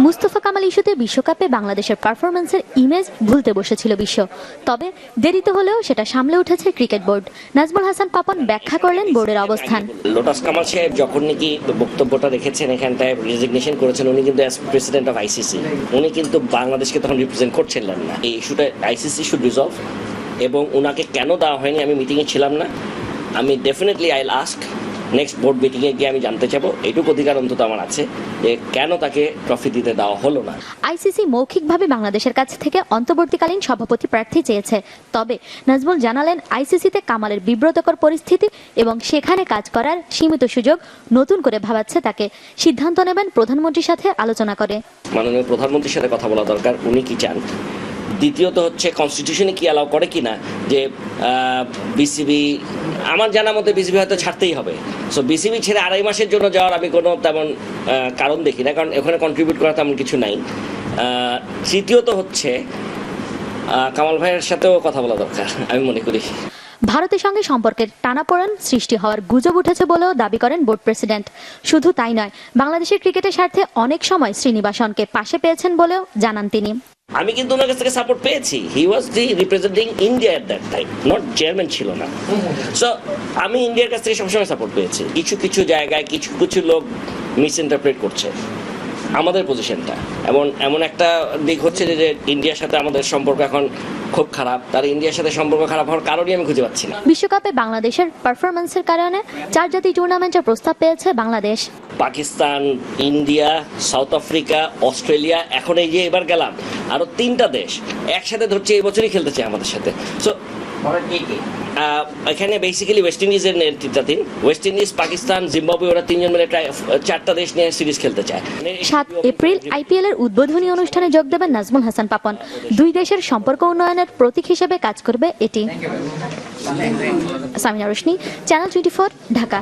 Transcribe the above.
মুস্তফা কামাল ইস্যুতে বিশ্বকাপে বাংলাদেশের পারফরম্যান্সের ইমেজ ভুলতে বসেছিল বিশ্ব। তবে দেরিতে হলেও সেটা সামলে উঠেছে ক্রিকেট বোর্ড। নাজমুল হাসান পাপন ব্যাখ্যা করলেন বোর্ডের অবস্থান। লোটাস কামাল সাহেব যখন নাকি বক্তব্যটা রেখেছেন, এখানটায় রেজিগনেশন করেছেন, উনি কিন্তু অ্যাজ প্রেসিডেন্ট অফ আইসিসি উনি কিন্তু বাংলাদেশকে তখন রিপ্রেজেন্ট করছিলেন না। এই ইস্যুটা আইসিসি শুড রিজলভ, এবং ওনাকে কেন দেওয়া হয়নি আমি মিটিংয়ে ছিলাম না, আমি definitely I will ask next board মিটিংয়ে গিয়ে আমি জানতে চাবো। এইটুকু অধিকার অন্তত আমার আছে যে কেন তাকে ট্রফি দিতে দেওয়া হলো না। আইসিসি মৌখিকভাবে বাংলাদেশের কাছ থেকে অন্তর্বর্তীকালীন সভাপতি প্রার্থী চেয়েছে। তবে নাজমুল জানালেন আইসিসিতে কামালের বিব্রতকর পরিস্থিতি এবং সেখানে কাজ করার সীমিত সুযোগ নতুন করে ভাবাচ্ছে তাকে। সিদ্ধান্ত নেবেন প্রধানমন্ত্রীর সাথে আলোচনা করে। মাননীয় প্রধানমন্ত্রীর সাথে কথা বলা দরকার, উনি কি চান। দ্বিতীয়ত হচ্ছে কনস্টিটিউশনে কি অ্যালাউ করে কিনা যে বিসিবি, আমার জানা মতে বিসিবি হয়তো ছাড়তেই হবে। সো বিসিবি ছেড়ে 2.5 মাসের জন্য যাওয়ার আমি কোনো তেমন কারণ দেখি না, কারণ ওখানে কন্ট্রিবিউট করা তেমন কিছু নাই। তৃতীয়ত হচ্ছে কামাল ভাইয়ের সাথেও কথা বলা দরকার আমি মনে করি। ভারতের সঙ্গে সম্পর্কের টানাপোড়েন সৃষ্টি হওয়ার গুজব উঠেছে বলেও দাবি করেন বোর্ড প্রেসিডেন্ট। শুধু তাই নয়, বাংলাদেশের ক্রিকেটের স্বার্থে অনেক সময় শ্রীনিবাসনকে পাশে পেয়েছেন বলেও জানান তিনি। আমি কিন্তু ওনার কাছ থেকে সাপোর্ট পেয়েছি। He was the representing India at that time, not chairman ছিল না। সো আমি ইন্ডিয়ার কাছ থেকে সবসময় সাপোর্ট পেয়েছি। কিছু কিছু জায়গায় কিছু কিছু লোক মিস ইন্টারপ্রেট করছে আমাদের পজিশনটা, এমন একটা দিক হচ্ছে যে ইন্ডিয়ার সাথে আমাদের সম্পর্ক এখন খুব খারাপ। তার ইন্ডিয়ার সাথে সম্পর্ক খারাপ হওয়ার কারণই আমি খুঁজে পাচ্ছি না। বিশ্বকাপে বাংলাদেশের পারফরম্যান্সের কারণে 4 জাতীয় টুর্নামেন্টের প্রস্তাব পেয়েছে Bangladesh. Pakistan, India, south Africa, Australia, এখন এই যে এবার গেলাম আরো 3টা দেশ একসাথে ধরছে এই বছরই খেলতে চায় আমাদের সাথে। সো এখানে বেসিক্যালি ওয়েস্ট ইন্ডিজের নেতৃত্বাধীন ওয়েস্ট ইন্ডিজ, পাকিস্তান, জিম্বাবুয়ে, ওরা 3জন মিলে প্রায় 4টা দেশ নিয়ে সিরিজ খেলতে চায়। 7 এপ্রিল আইপিএল এর উদ্বোধনী অনুষ্ঠানে যোগ দেবেন নাজমুল হাসান পাপন। 2 দেশের সম্পর্ক উন্নয়নের প্রতীক হিসেবে কাজ করবে এটি। সামিনা রোশনি, চ্যানেল 24, ঢাকা।